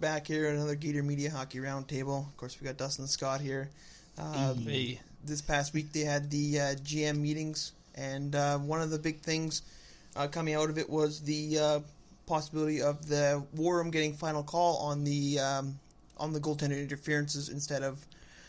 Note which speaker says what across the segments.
Speaker 1: back here at another Gator Media Hockey Roundtable. Of course, we got Dustin and Scott here. This past week they had the GM meetings, and one of the big things coming out of it was the possibility of the War Room getting final call on the goaltender interferences instead of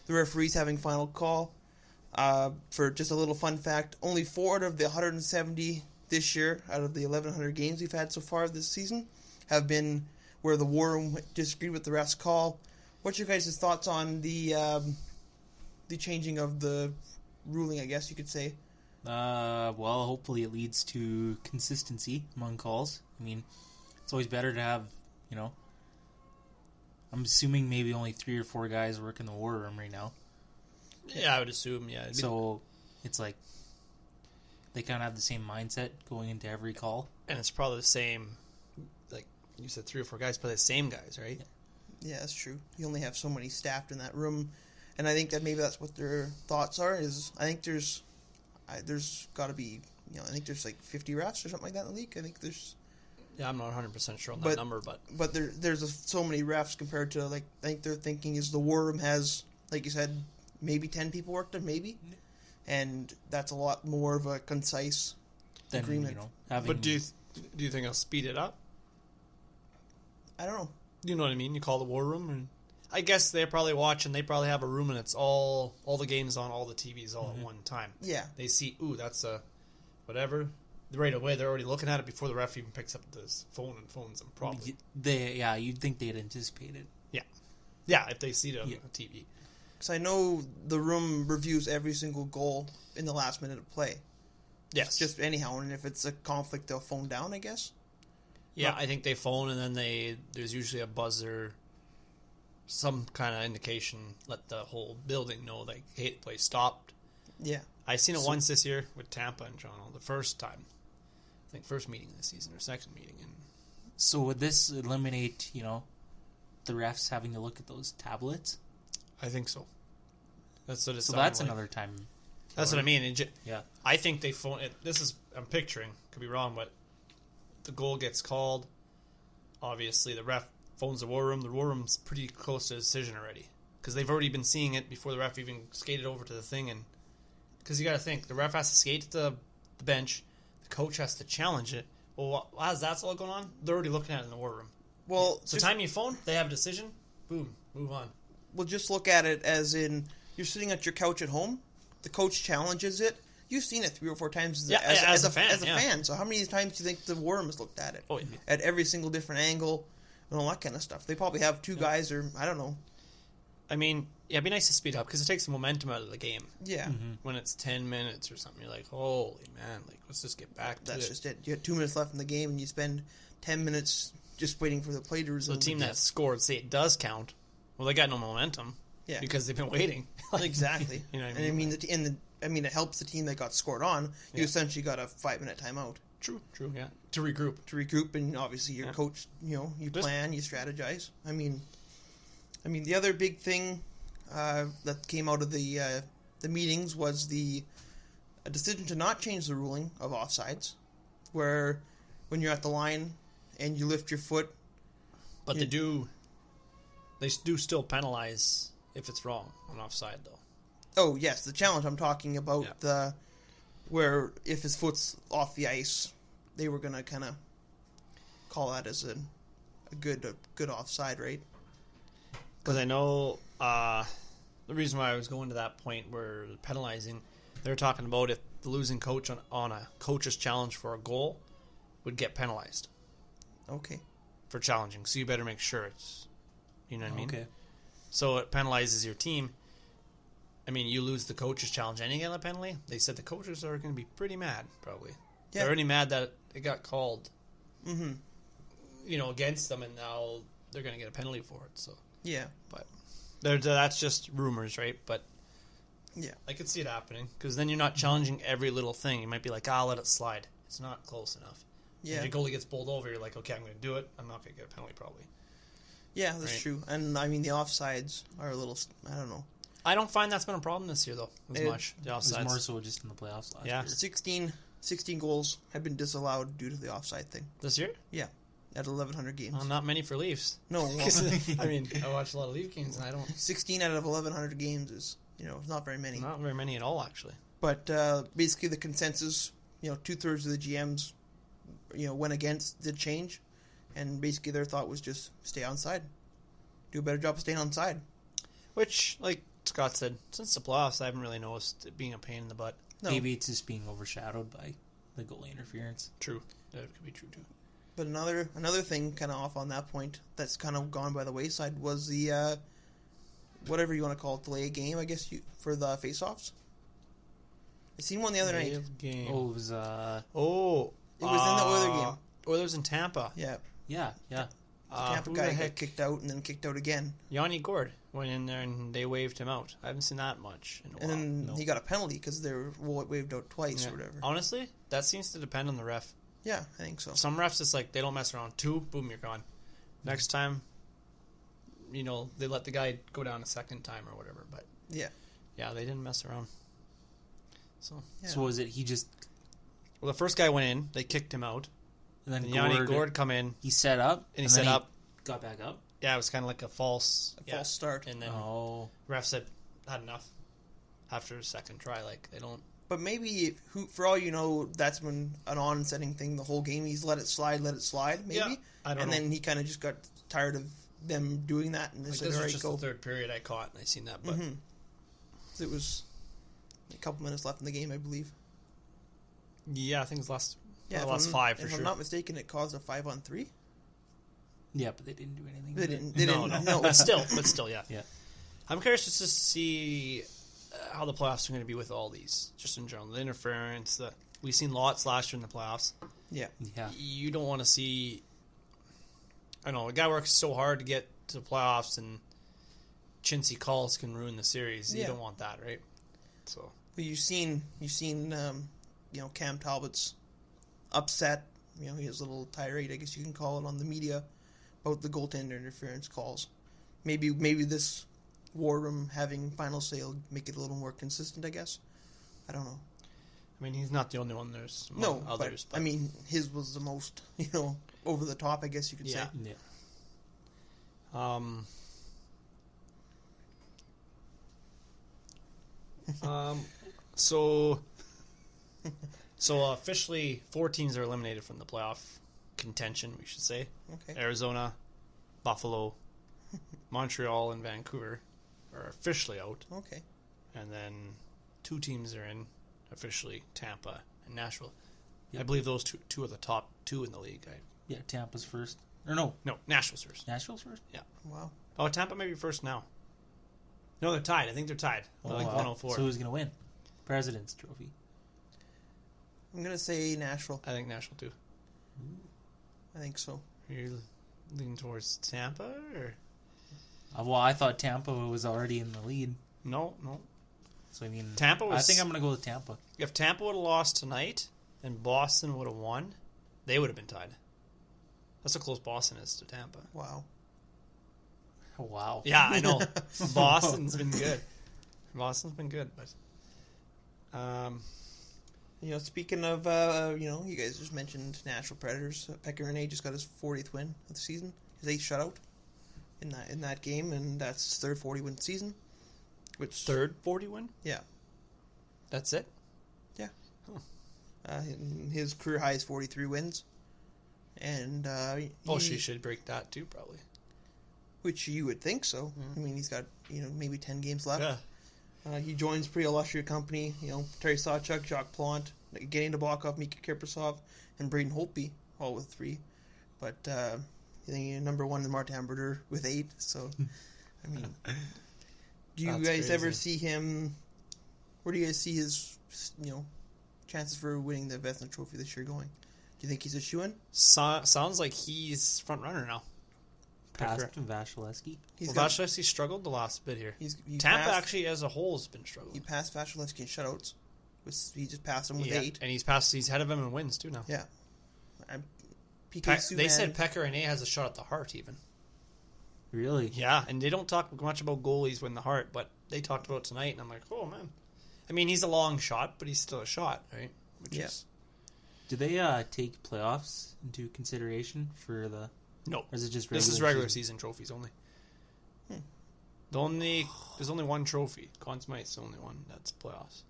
Speaker 1: the referees having final call. For just a little fun fact, only 4 out of the 170 this year, out of the 1,100 games we've had so far this season, have been where the War Room disagreed with the ref's call. What's your guys' thoughts on the changing of the ruling, I guess you could say?
Speaker 2: Well, hopefully it leads to consistency among calls. I mean, it's always better to have, I'm assuming maybe only 3 or 4 guys work in the War Room right now.
Speaker 3: Yeah, I would assume, yeah.
Speaker 2: So it's like they kind of have the same mindset going into every call.
Speaker 3: And it's probably the same, like you said, 3 or 4 guys, probably the same guys, right?
Speaker 1: Yeah, that's true. You only have so many staffed in that room. And I think that maybe that's what their thoughts are, is I think there's got to be, I think there's like 50 refs or something like that in the league. I think there's...
Speaker 3: Yeah, I'm not 100% sure on that number, but...
Speaker 1: But there's so many refs compared to, I think they're thinking is the War Room has, like you said, maybe 10 people work there, maybe. And that's a lot more of a concise agreement.
Speaker 3: But do you think it'll speed it up?
Speaker 1: I don't know.
Speaker 3: You know what I mean? You call the War Room, and I guess they're probably watching. They probably have a room, and it's all the games on all the TVs all at one time.
Speaker 1: Yeah.
Speaker 3: They see, that's a whatever. Right away, they're already looking at it before the ref even picks up this phone and phones them. Probably.
Speaker 2: You'd think they'd anticipate it.
Speaker 3: Yeah, if they see it on the TV.
Speaker 1: Because I know the room reviews every single goal in the last minute of play.
Speaker 3: Yes.
Speaker 1: Just anyhow, and if it's a conflict, they'll phone down, I guess.
Speaker 3: Yeah, I think they phone, and then there's usually a buzzer, some kind of indication, let the whole building know, like, hey, the play stopped.
Speaker 1: Yeah.
Speaker 3: I seen it once this year with Tampa and Toronto, the first time. I think first meeting this season or second meeting. And
Speaker 2: so would this eliminate, the refs having to look at those tablets?
Speaker 3: I think so. That's what it's.
Speaker 2: So that's another time.
Speaker 3: That's what I mean.
Speaker 2: Yeah.
Speaker 3: I think they phone it. This is, I'm picturing, could be wrong, but the goal gets called. Obviously, the ref phones the War Room. The War Room's pretty close to a decision already because they've already been seeing it before the ref even skated over to the thing. And because you got to think, the ref has to skate to the bench. The coach has to challenge it. Well, as that's all going on, they're already looking at it in the War Room.
Speaker 1: Well,
Speaker 3: so time you phone, they have a decision. Boom, move on.
Speaker 1: Well, just look at it as in you're sitting at your couch at home. The coach challenges it. You've seen it 3 or 4 times as a fan. So how many times do you think the War Room has looked at it?
Speaker 3: Oh, yeah.
Speaker 1: At every single different angle and all that kind of stuff. They probably have 2 guys or, I don't know.
Speaker 3: I mean, it'd be nice to speed up because it takes the momentum out of the game.
Speaker 1: Yeah.
Speaker 3: Mm-hmm. When it's 10 minutes or something, you're like, holy man, let's just get back to it.
Speaker 1: That's just it. You have 2 minutes left in the game and you spend 10 minutes just waiting for the play to resume.
Speaker 3: So the team that scored, say it does count, well, they got no momentum.
Speaker 1: Yeah.
Speaker 3: Because they've been waiting.
Speaker 1: Exactly.
Speaker 3: You know what I mean?
Speaker 1: And it helps the team that got scored on. You essentially got a 5-minute timeout.
Speaker 3: True, yeah. To regroup.
Speaker 1: And obviously your coach, you plan, you strategize. I mean, the other big thing that came out of the meetings was a decision to not change the ruling of offsides, where when you're at the line and you lift your foot.
Speaker 3: But they do still penalize if it's wrong on offside, though.
Speaker 1: Oh, yes, the challenge I'm talking about, where if his foot's off the ice, they were going to kind of call that as a good offside, right?
Speaker 3: Because I know the reason why I was going to that point where penalizing, they were talking about if the losing coach on a coach's challenge for a goal would get penalized.
Speaker 1: Okay.
Speaker 3: For challenging, so you better make sure it's, you know what I mean?
Speaker 2: Okay.
Speaker 3: So it penalizes your team. I mean, you lose the coach's challenge and you get a penalty. They said the coaches are going to be pretty mad, probably. Yeah. They're already mad that it got called, against them, and now they're going to get a penalty for it. So
Speaker 1: yeah,
Speaker 3: but that's just rumors, right? But
Speaker 1: yeah,
Speaker 3: I could see it happening because then you're not challenging every little thing. You might be like, "I'll let it slide." It's not close enough.
Speaker 1: Yeah,
Speaker 3: if your goalie gets bowled over, you're like, "Okay, I'm going to do it. I'm not going to get a penalty, probably."
Speaker 1: Yeah, that's true. And I mean, the offsides are a little, I don't know.
Speaker 3: I don't find that's been a problem this year, though, as much. The offsides.
Speaker 2: It was more so just in the playoffs last year.
Speaker 1: 16 goals have been disallowed due to the offside thing.
Speaker 3: This year?
Speaker 1: Yeah. out of 1,100 games.
Speaker 3: Well, not many for Leafs.
Speaker 1: No, well,
Speaker 3: I mean, I watch a lot of Leaf games, and I don't.
Speaker 1: 16 out of 1,100 games is, not very many.
Speaker 3: Not very many at all, actually.
Speaker 1: But basically, the consensus, 2/3 of the GMs, went against the change, and basically their thought was just stay on side, do a better job of staying on side.
Speaker 3: Which, like Scott said, since the playoffs, I haven't really noticed it being a pain in the butt.
Speaker 1: No.
Speaker 2: Maybe it's just being overshadowed by the goalie interference.
Speaker 3: True, that could be true too.
Speaker 1: But another thing, kind of off on that point, that's kind of gone by the wayside was the whatever you want to call it, delay a game, I guess, for the face-offs. I seen one the other night.
Speaker 3: Game.
Speaker 2: Oh, it was
Speaker 1: It was in the Oilers game.
Speaker 3: Oilers in Tampa.
Speaker 1: Yeah.
Speaker 2: yeah.
Speaker 1: The Tampa
Speaker 3: who
Speaker 1: guy
Speaker 3: the
Speaker 1: got
Speaker 3: heck?
Speaker 1: kicked out and then kicked out again.
Speaker 3: Yanni Gord went in there and they waved him out. I haven't seen that much in a
Speaker 1: And
Speaker 3: while.
Speaker 1: then
Speaker 2: No.
Speaker 1: he got a penalty because they were waved out twice
Speaker 3: Yeah.
Speaker 1: or whatever.
Speaker 3: Honestly, that seems to depend on the ref.
Speaker 1: Yeah, I think so.
Speaker 3: Some refs, it's like they don't mess around. 2, boom, you're gone. Next time, they let the guy go down a second time or whatever. But
Speaker 1: Yeah.
Speaker 3: yeah, they didn't mess around. So,
Speaker 1: Yeah.
Speaker 2: So was it he just...
Speaker 3: well, the first guy went in, they kicked him out.
Speaker 2: And then
Speaker 3: And Yanni Gord come in,
Speaker 2: he set up.
Speaker 3: and he
Speaker 2: then
Speaker 3: set up.
Speaker 2: Got back up.
Speaker 3: Yeah, it was kind of like a false
Speaker 1: start.
Speaker 3: And then
Speaker 2: Oh.
Speaker 3: ref said, had enough after a second try. Like, they don't.
Speaker 1: But maybe, for all you know, that's when an on-setting thing the whole game. He's let it slide, maybe.
Speaker 3: Yeah, I don't
Speaker 1: and
Speaker 3: know.
Speaker 1: then he kind of just got tired of them doing that and
Speaker 3: Like,
Speaker 1: just said,
Speaker 3: this
Speaker 1: all
Speaker 3: was
Speaker 1: right,
Speaker 3: just
Speaker 1: go.
Speaker 3: the third period I caught, and I seen that. But
Speaker 1: It was a couple minutes left in the game, I believe.
Speaker 3: yeah, I think it's last
Speaker 1: Yeah,
Speaker 3: last 5 for
Speaker 1: if
Speaker 3: sure.
Speaker 1: I'm not mistaken, it caused a 5-on-3.
Speaker 2: Yeah, but they didn't do anything.
Speaker 1: They
Speaker 2: with it.
Speaker 1: didn't. They
Speaker 3: no,
Speaker 1: didn't.
Speaker 3: no,
Speaker 1: No,
Speaker 3: but still, yeah.
Speaker 2: Yeah.
Speaker 3: I'm curious just to see how the playoffs are going to be with all these, just in general. The interference, we've seen lots last year in the playoffs.
Speaker 1: Yeah.
Speaker 2: Yeah.
Speaker 3: You don't want to see. I know a guy works so hard to get to the playoffs, and chintzy calls can ruin the series. You
Speaker 1: Yeah.
Speaker 3: don't want that, right? So
Speaker 1: But you've seen, Cam Talbot's upset. His little tirade, I guess you can call it, on the media about the goaltender interference calls. Maybe this war room having final say will make it a little more consistent, I guess. I don't know.
Speaker 3: I mean, he's not the only one. There's
Speaker 1: No,
Speaker 3: others.
Speaker 1: but I mean, his was the most, over the top, I guess you could say.
Speaker 2: Yeah.
Speaker 3: So officially, 4 teams are eliminated from the playoff contention. We should say
Speaker 1: Okay.
Speaker 3: Arizona, Buffalo, Montreal, and Vancouver are officially out,
Speaker 1: Okay.
Speaker 3: and then 2 teams are in officially: Tampa and Nashville.
Speaker 2: Yep.
Speaker 3: I believe those two are the top 2 in the league.
Speaker 2: Yeah, Tampa's first. Or no,
Speaker 3: Nashville's first.
Speaker 2: Nashville's first?
Speaker 1: Wow.
Speaker 3: Oh, Tampa may be first now. No, they're tied. I think they're tied. They're like
Speaker 2: wow.
Speaker 3: 104.
Speaker 2: So who's going to win? President's Trophy.
Speaker 1: I'm going to say Nashville.
Speaker 3: I think Nashville too.
Speaker 1: I think so.
Speaker 3: Are you leaning towards Tampa or
Speaker 2: Well, I thought Tampa was already in the lead.
Speaker 3: no?
Speaker 2: So, I mean,
Speaker 3: Tampa was.
Speaker 2: I think I'm going to go with Tampa.
Speaker 3: If Tampa would have lost tonight and Boston would have won, they would have been tied. That's how close Boston is to Tampa.
Speaker 1: Wow.
Speaker 2: Wow.
Speaker 3: Yeah, I know. Boston's been good. But
Speaker 1: Speaking of, you guys just mentioned Nashville Predators. Pekka Rinne just got his 40th win of the season. His 8th shutout in that game, and that's his third 40-win season. Which
Speaker 3: third 40 win.
Speaker 1: Yeah.
Speaker 3: That's it.
Speaker 1: His career high is 43 wins. And
Speaker 3: She should break that too, probably.
Speaker 1: which you would think so. I mean, he's got maybe 10 games left.
Speaker 3: Yeah.
Speaker 1: He joins pretty illustrious company. Terry Sawchuk, Jacques Plante, Evgeny Nabokov, Mika Kiprusoff, and Braden Holtby, all with 3. But number 1 is Martin Brodeur with 8. So, I mean, do you
Speaker 3: That's
Speaker 1: guys
Speaker 3: crazy.
Speaker 1: ever see him? Where do you guys see his chances for winning the Vesina Trophy this year going? Do you think he's a shoo-in?
Speaker 3: Sounds like he's front runner now.
Speaker 2: Past Vasilevsky.
Speaker 3: Vasilevsky struggled the last bit here.
Speaker 1: He
Speaker 3: Tampa
Speaker 1: passed,
Speaker 3: actually as a whole has been struggling.
Speaker 1: He passed Vasilevsky in shutouts. He just passed him with 8.
Speaker 3: And he's ahead of him in wins too now.
Speaker 1: Yeah. PK
Speaker 3: They
Speaker 1: Subban-
Speaker 3: said Pekka Rinne has a shot at the Hart even.
Speaker 2: Really?
Speaker 3: Yeah, and they don't talk much about goalies win the Hart, but they talked about it tonight, and I'm like, oh man. I mean, he's a long shot, but he's still a shot, right?
Speaker 1: Yeah.
Speaker 2: Do they take playoffs into consideration for the
Speaker 3: No.
Speaker 2: Or is it just
Speaker 3: This is regular season trophies only. There's only one trophy. Conn Smythe's the only one that's playoffs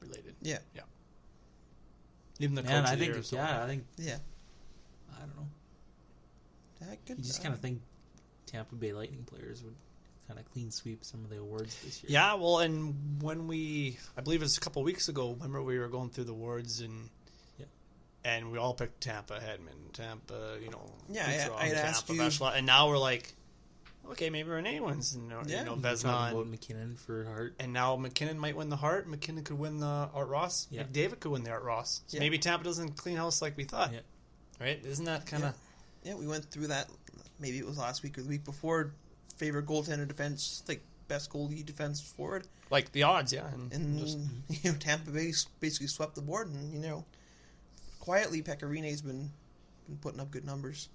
Speaker 3: related.
Speaker 1: Yeah.
Speaker 3: Even the coach
Speaker 2: Man,
Speaker 3: of
Speaker 2: I
Speaker 3: the
Speaker 2: think
Speaker 3: year or something.
Speaker 2: I don't know.
Speaker 1: That could,
Speaker 2: You just kind of think Tampa Bay Lightning players would kind of clean sweep some of the awards this year.
Speaker 3: Yeah, well, and when I believe it was a couple of weeks ago, remember we were going through the awards and we all picked Tampa, Hedman, Tampa,
Speaker 1: Yeah, I asked you.
Speaker 3: Bachelot, and now we're like, okay, maybe Renee wins, Vesina.
Speaker 2: About McKinnon for Hart.
Speaker 3: And now McKinnon might win the Hart. McKinnon could win the Art Ross.
Speaker 2: Yeah.
Speaker 3: McDavid could win the Art Ross. So maybe Tampa doesn't clean house like we thought.
Speaker 2: Yeah.
Speaker 3: Right? Isn't that kind of...
Speaker 1: Yeah, we went through that. Maybe it was last week or the week before. Favorite goaltender defense, like best goalie defense forward.
Speaker 3: Like the odds, yeah.
Speaker 1: And
Speaker 3: just,
Speaker 1: Tampa Bay basically swept the board. And, quietly, Pekka Rinne's been putting up good numbers.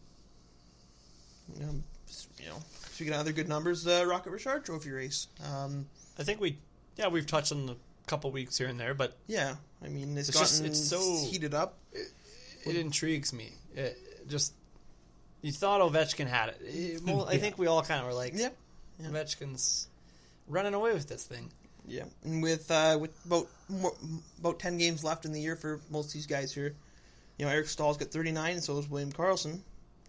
Speaker 1: Speaking of other good numbers, Rocket Richard Trophy race.
Speaker 3: I think we've touched on a couple weeks here and there, but
Speaker 1: yeah, I mean it's so heated up.
Speaker 3: It intrigues me. You thought Ovechkin had it. I think we all kind of were like,
Speaker 1: yep.
Speaker 3: Ovechkin's running away with this thing.
Speaker 1: Yeah, and with about 10 games left in the year for most of these guys here, Eric Stahl's got 39, and so does William Karlsson.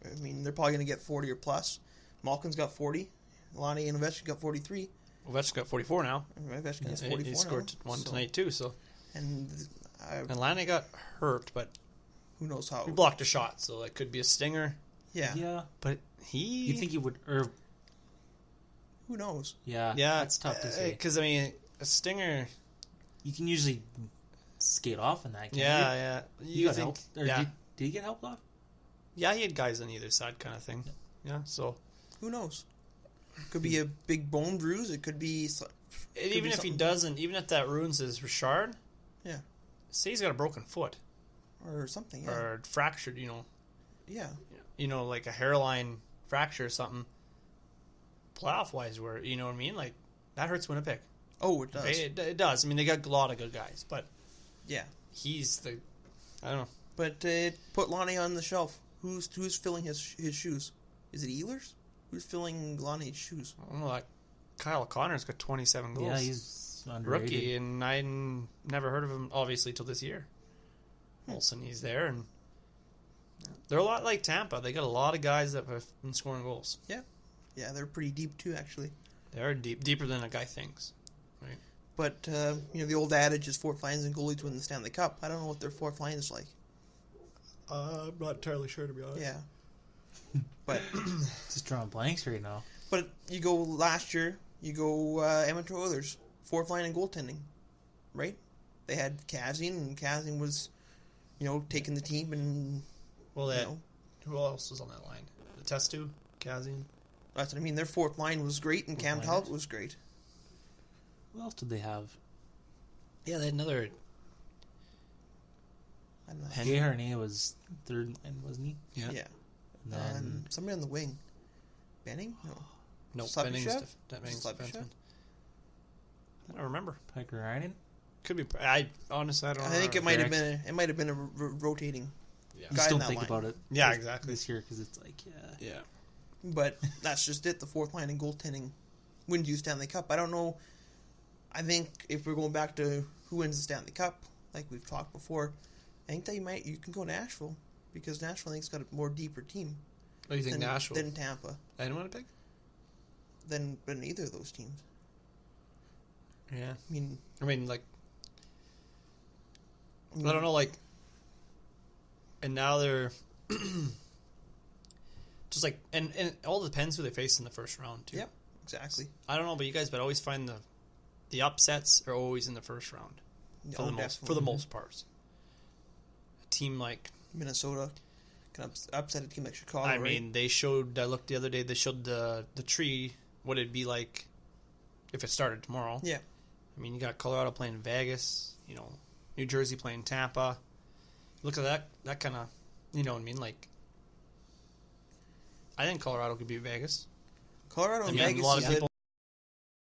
Speaker 1: I mean, they're probably going to get 40 or plus. Malkin's got 40. Lonnie and Ovechkin got 43.
Speaker 3: Ovechkin got 44 now.
Speaker 1: Ovechkin has 44
Speaker 3: He scored one tonight too. So
Speaker 1: and
Speaker 3: Lonnie got hurt, but
Speaker 1: who knows how?
Speaker 3: He blocked a shot, so it could be a stinger.
Speaker 1: Yeah.
Speaker 3: But
Speaker 2: You think he would... Or,
Speaker 1: who knows?
Speaker 2: Yeah, that's tough to say.
Speaker 3: Because, I mean, a stinger...
Speaker 2: You can usually skate off in that, can't you?
Speaker 3: Yeah.
Speaker 2: You got help? Or did he get helped off?
Speaker 3: Yeah, he had guys on either side kind of thing. Yeah, so...
Speaker 1: Who knows? Could be a big bone bruise. It could be...
Speaker 3: Even if he doesn't, even if that ruins his Richard...
Speaker 1: Yeah.
Speaker 3: Say he's got a broken foot.
Speaker 1: Or something, yeah.
Speaker 3: Or fractured,
Speaker 1: Yeah.
Speaker 3: Like a hairline fracture or something. Playoff-wise, where, you know what I mean? Like, that hurts Winnipeg.
Speaker 1: Oh, it does.
Speaker 3: It does. I mean, they got a lot of good guys, but...
Speaker 1: Yeah.
Speaker 3: He's the... I don't know.
Speaker 1: But put Lonnie on the shelf. Who's filling his shoes? Is it Ehlers? Who's filling Lonnie's shoes?
Speaker 3: I don't know. Like Kyle Connor's got 27 goals.
Speaker 2: Yeah, he's underrated.
Speaker 3: Rookie, and I never heard of him, obviously, till this year. Olsen, he's there, and they're a lot like Tampa. They got a lot of guys that have been scoring goals.
Speaker 1: Yeah, they're pretty deep too, actually.
Speaker 3: They are deeper than a guy thinks. Right.
Speaker 1: But the old adage is fourth lines and goalies win the Stanley Cup. I don't know what their fourth line is like.
Speaker 3: I'm not entirely sure, to be honest.
Speaker 1: Yeah, but
Speaker 2: just drawing blanks right now.
Speaker 1: But you go last year, Edmonton Oilers, fourth line and goaltending, right? They had Kazian, and Kazian was, taking the team and.
Speaker 3: Well, who else was on that line? The Testu, Kazian.
Speaker 1: That's what I mean. Their fourth line was great, and Cam Talbot was great.
Speaker 2: Who else did they have?
Speaker 3: Yeah, they had another.
Speaker 1: I don't know.
Speaker 2: Henry Harney was third line, wasn't he?
Speaker 1: Yeah.
Speaker 2: And then
Speaker 1: somebody on the wing. Benning? No.
Speaker 3: Benning's
Speaker 1: Slapyshev?
Speaker 3: defenseman. I don't remember.
Speaker 2: Pekka Rinne?
Speaker 3: Could be. I honestly, I don't.
Speaker 1: I think it might have been. It might have been a rotating.
Speaker 3: Yeah.
Speaker 2: You
Speaker 1: guy
Speaker 2: just
Speaker 1: in
Speaker 2: don't
Speaker 1: that
Speaker 2: think
Speaker 1: line.
Speaker 2: about it.
Speaker 3: Yeah, exactly.
Speaker 2: This year, because it's like,
Speaker 3: Yeah.
Speaker 1: But that's just it. The fourth line and goaltending wins you Stanley Cup. I don't know. I think if we're going back to who wins the Stanley Cup, like we've talked before, I think that you can go Nashville, because Nashville, I think, has got a more deeper team.
Speaker 3: Oh, you think Nashville?
Speaker 1: Than Tampa.
Speaker 3: And Winnipeg?
Speaker 1: Than either of those teams.
Speaker 3: Yeah.
Speaker 1: I mean,
Speaker 3: like, I don't know, like, and now they're just like, and it all depends who they face in the first round, too.
Speaker 1: Yep, exactly.
Speaker 3: I don't know about you guys, but I always find the upsets are always in the first round. For the most part. A team like
Speaker 1: Minnesota can upset a team like Chicago.
Speaker 3: I mean, they showed. I looked the other day. They showed the tree. What it'd be like if it started tomorrow.
Speaker 1: Yeah.
Speaker 3: I mean, you got Colorado playing Vegas. New Jersey playing Tampa. Look at that. That kind of, you know what I mean? Like, I think Colorado could beat Vegas.
Speaker 1: Colorado and
Speaker 3: I mean,
Speaker 1: Vegas.
Speaker 3: A lot of people